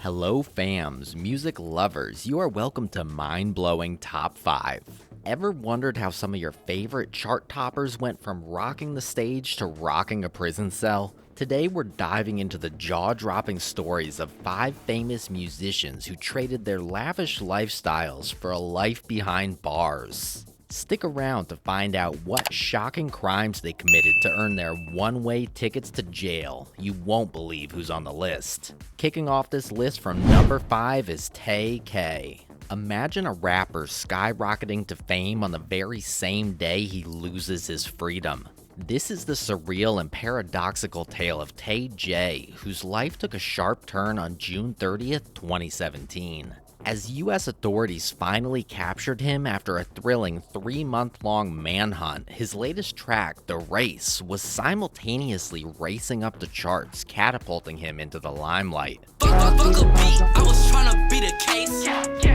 Hello fams, music lovers, you are welcome to Mind-Blowing Top 5. Ever wondered how some of your favorite chart toppers went from rocking the stage to rocking a prison cell? Today we're diving into the jaw-dropping stories of 5 famous musicians who traded their lavish lifestyles for a life behind bars. Stick around to find out what shocking crimes they committed to earn their one-way tickets to jail. You won't believe who's on the list. Kicking off this list from number 5 is TAY-K. Imagine a rapper skyrocketing to fame on the very same day he loses his freedom. This is the surreal and paradoxical tale of Tay-J, whose life took a sharp turn on June 30th, 2017. As US authorities finally captured him after a thrilling 3-month-long manhunt, his latest track, The Race, was simultaneously racing up the charts, catapulting him into the limelight. Fuck a beat, I was tryna beat a case,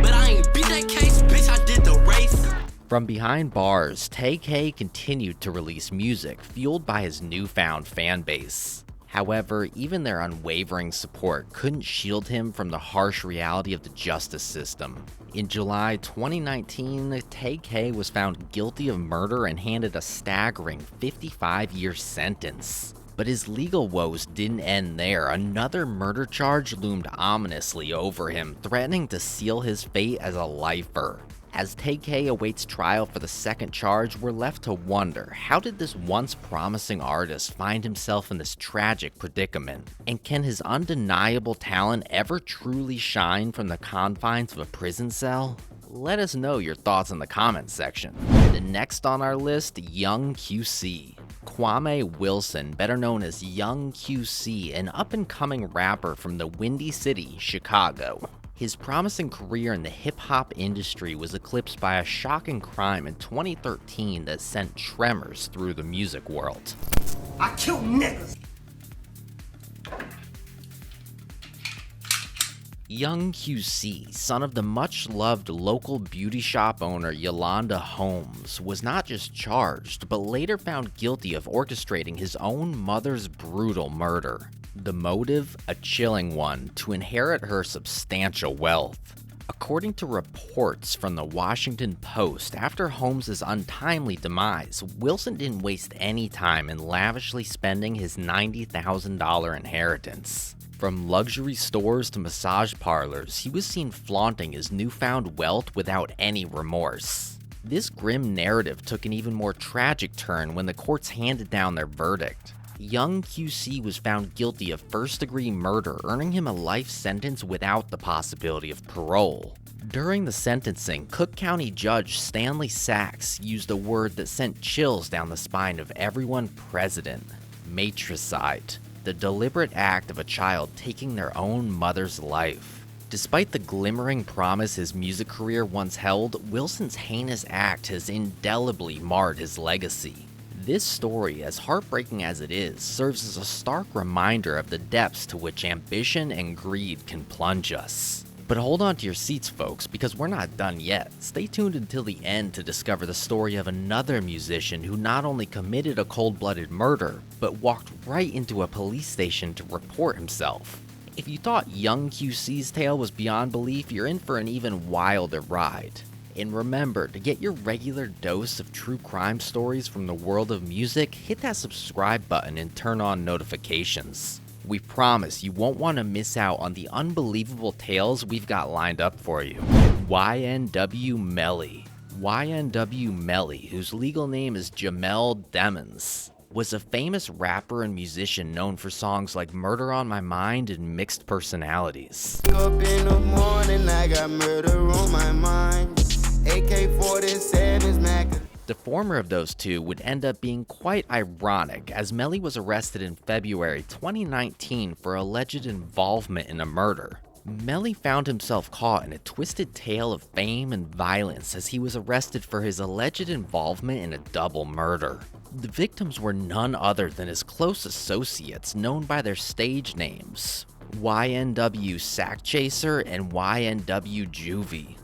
but I ain't beat that case, bitch, I did the race. From behind bars, Tay-K continued to release music, fueled by his newfound fan base. However, even their unwavering support couldn't shield him from the harsh reality of the justice system. In July 2019, Tay-K was found guilty of murder and handed a staggering 55-year sentence. But his legal woes didn't end there. Another murder charge loomed ominously over him, threatening to seal his fate as a lifer. As Tay-K awaits trial for the second charge, we're left to wonder, how did this once promising artist find himself in this tragic predicament? And can his undeniable talent ever truly shine from the confines of a prison cell? Let us know your thoughts in the comments section. The next on our list, Young QC. Kwame Wilson, better known as Young QC, an up-and-coming rapper from the Windy City, Chicago. His promising career in the hip-hop industry was eclipsed by a shocking crime in 2013 that sent tremors through the music world. I kill niggas! Young QC, son of the much-loved local beauty shop owner Yolanda Holmes, was not just charged, but later found guilty of orchestrating his own mother's brutal murder. The motive, a chilling one, to inherit her substantial wealth. According to reports from the Washington Post, after Holmes' untimely demise, Wilson didn't waste any time in lavishly spending his $90,000 inheritance. From luxury stores to massage parlors, he was seen flaunting his newfound wealth without any remorse. This grim narrative took an even more tragic turn when the courts handed down their verdict. Young QC was found guilty of first-degree murder, earning him a life sentence without the possibility of parole. During the sentencing, Cook County Judge Stanley Sachs used a word that sent chills down the spine of everyone present: matricide, the deliberate act of a child taking their own mother's life. Despite the glimmering promise his music career once held, Wilson's heinous act has indelibly marred his legacy. This story, as heartbreaking as it is, serves as a stark reminder of the depths to which ambition and greed can plunge us. But hold on to your seats, folks, because we're not done yet. Stay tuned until the end to discover the story of another musician who not only committed a cold-blooded murder, but walked right into a police station to report himself. If you thought Young QC's tale was beyond belief, you're in for an even wilder ride. And remember, to get your regular dose of true crime stories from the world of music, hit that subscribe button and turn on notifications. We promise you won't want to miss out on the unbelievable tales we've got lined up for you. YNW MELLY. YNW MELLY, whose legal name is Jamel Demons, was a famous rapper and musician known for songs like Murder on My Mind and Mixed Personalities. Up in the morning, I got murder on my mind. AK-47's Mac. The former of those two would end up being quite ironic, as MELLY was arrested in February 2019 for alleged involvement in a murder. MELLY found himself caught in a twisted tale of fame and violence as he was arrested for his alleged involvement in a double murder. The victims were none other than his close associates, known by their stage names, YNW Sack Chaser and YNW Juvie.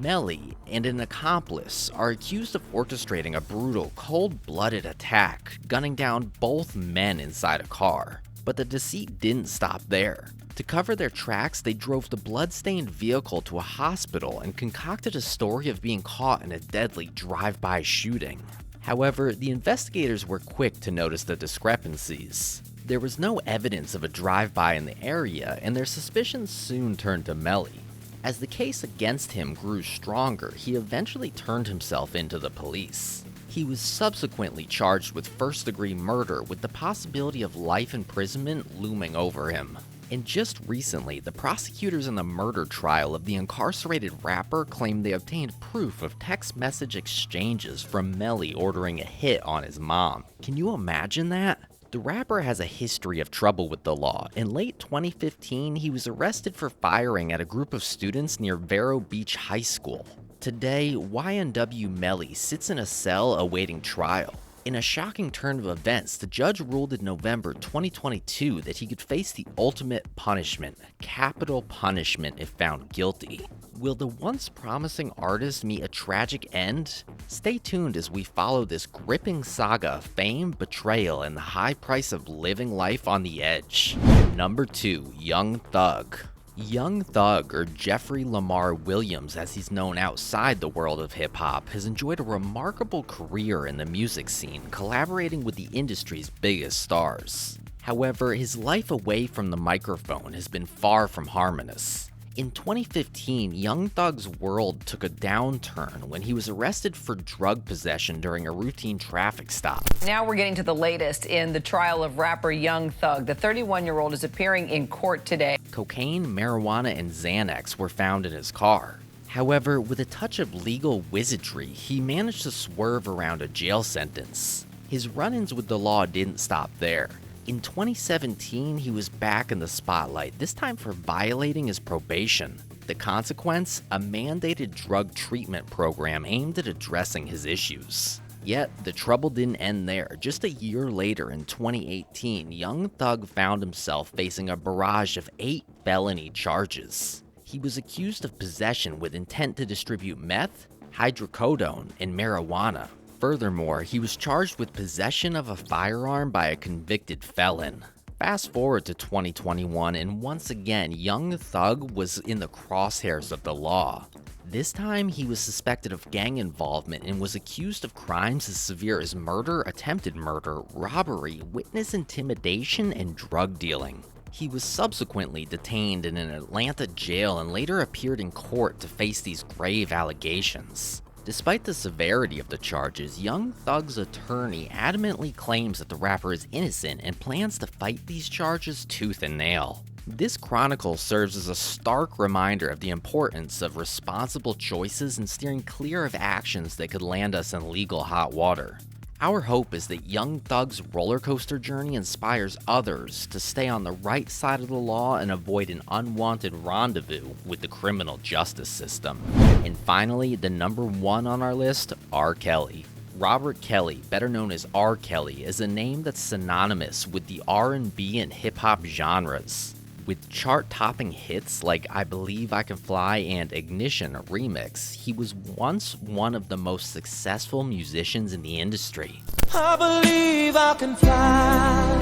MELLY and an accomplice are accused of orchestrating a brutal, cold-blooded attack, gunning down both men inside a car. But the deceit didn't stop there. To cover their tracks, they drove the blood-stained vehicle to a hospital and concocted a story of being caught in a deadly drive-by shooting. However, the investigators were quick to notice the discrepancies. There was no evidence of a drive-by in the area, and their suspicions soon turned to MELLY. As the case against him grew stronger, he eventually turned himself into the police. He was subsequently charged with first-degree murder with the possibility of life imprisonment looming over him. And just recently, the prosecutors in the murder trial of the incarcerated rapper claimed they obtained proof of text message exchanges from MELLY ordering a hit on his mom. Can you imagine that? The rapper has a history of trouble with the law. In late 2015, he was arrested for firing at a group of students near Vero Beach High School. Today, YNW MELLY sits in a cell awaiting trial. In a shocking turn of events, the judge ruled in November 2022 that he could face the ultimate punishment, capital punishment, if found guilty. Will the once promising artist meet a tragic end? Stay tuned as we follow this gripping saga of fame, betrayal, and the high price of living life on the edge. Number 2. Young Thug. Young Thug, or Jeffrey Lamar Williams as he's known outside the world of hip-hop, has enjoyed a remarkable career in the music scene, collaborating with the industry's biggest stars. However, his life away from the microphone has been far from harmonious. In 2015, Young Thug's world took a downturn when he was arrested for drug possession during a routine traffic stop. Now we're getting to the latest in the trial of rapper Young Thug. The 31-year-old is appearing in court today. Cocaine, marijuana, and Xanax were found in his car. However, with a touch of legal wizardry, he managed to swerve around a jail sentence. His run-ins with the law didn't stop there. In 2017, he was back in the spotlight, this time for violating his probation. The consequence? A mandated drug treatment program aimed at addressing his issues. Yet, the trouble didn't end there. Just a year later, in 2018, Young Thug found himself facing a barrage of 8 felony charges. He was accused of possession with intent to distribute meth, hydrocodone, and marijuana. Furthermore, he was charged with possession of a firearm by a convicted felon. Fast forward to 2021, and once again, Young Thug was in the crosshairs of the law. This time, he was suspected of gang involvement and was accused of crimes as severe as murder, attempted murder, robbery, witness intimidation, and drug dealing. He was subsequently detained in an Atlanta jail and later appeared in court to face these grave allegations. Despite the severity of the charges, Young Thug's attorney adamantly claims that the rapper is innocent and plans to fight these charges tooth and nail. This chronicle serves as a stark reminder of the importance of responsible choices and steering clear of actions that could land us in legal hot water. Our hope is that Young Thug's roller coaster journey inspires others to stay on the right side of the law and avoid an unwanted rendezvous with the criminal justice system. And finally, the number 1 on our list, R. Kelly. Robert Kelly, better known as R. Kelly, is a name that's synonymous with the R&B and hip-hop genres. With chart-topping hits like I Believe I Can Fly and Ignition Remix, he was once one of the most successful musicians in the industry. I believe I can fly.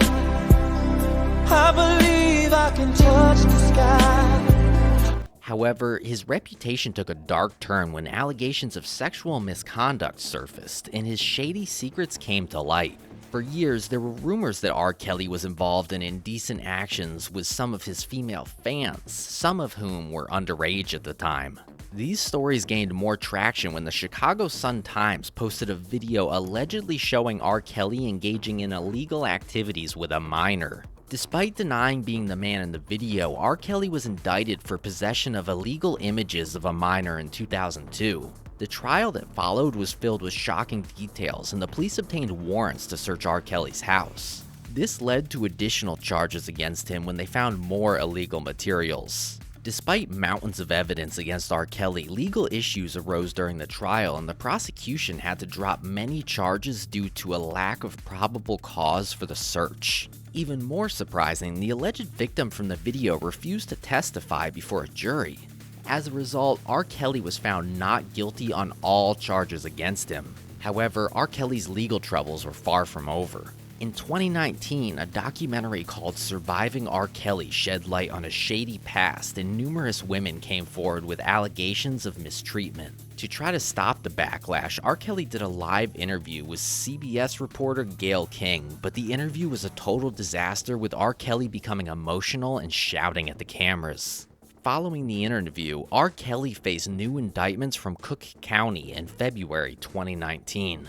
I believe I can touch the sky. However, his reputation took a dark turn when allegations of sexual misconduct surfaced and his shady secrets came to light. For years, there were rumors that R. Kelly was involved in indecent actions with some of his female fans, some of whom were underage at the time. These stories gained more traction when the Chicago Sun-Times posted a video allegedly showing R. Kelly engaging in illegal activities with a minor. Despite denying being the man in the video, R. Kelly was indicted for possession of illegal images of a minor in 2002. The trial that followed was filled with shocking details, and the police obtained warrants to search R. Kelly's house. This led to additional charges against him when they found more illegal materials. Despite mountains of evidence against R. Kelly, legal issues arose during the trial, and the prosecution had to drop many charges due to a lack of probable cause for the search. Even more surprising, the alleged victim from the video refused to testify before a jury. As a result, R. Kelly was found not guilty on all charges against him. However, R. Kelly's legal troubles were far from over. In 2019, a documentary called Surviving R. Kelly shed light on a shady past, and numerous women came forward with allegations of mistreatment. To try to stop the backlash, R. Kelly did a live interview with CBS reporter Gayle King, but the interview was a total disaster, with R. Kelly becoming emotional and shouting at the cameras. Following the interview, R. Kelly faced new indictments from Cook County in February 2019.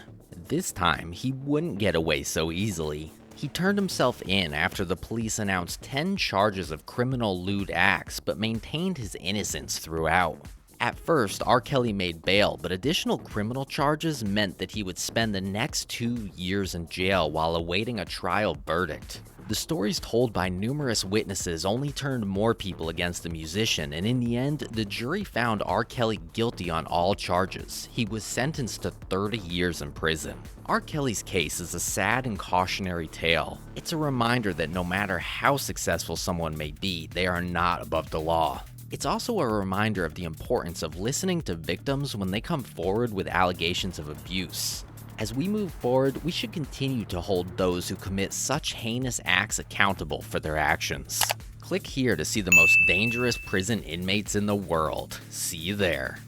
This time, he wouldn't get away so easily. He turned himself in after the police announced 10 charges of criminal lewd acts, but maintained his innocence throughout. At first, R. Kelly made bail, but additional criminal charges meant that he would spend the next 2 years in jail while awaiting a trial verdict. The stories told by numerous witnesses only turned more people against the musician, and in the end, the jury found R. Kelly guilty on all charges. He was sentenced to 30 years in prison. R. Kelly's case is a sad and cautionary tale. It's a reminder that no matter how successful someone may be, they are not above the law. It's also a reminder of the importance of listening to victims when they come forward with allegations of abuse. As we move forward, we should continue to hold those who commit such heinous acts accountable for their actions. Click here to see the most dangerous prison inmates in the world. See you there.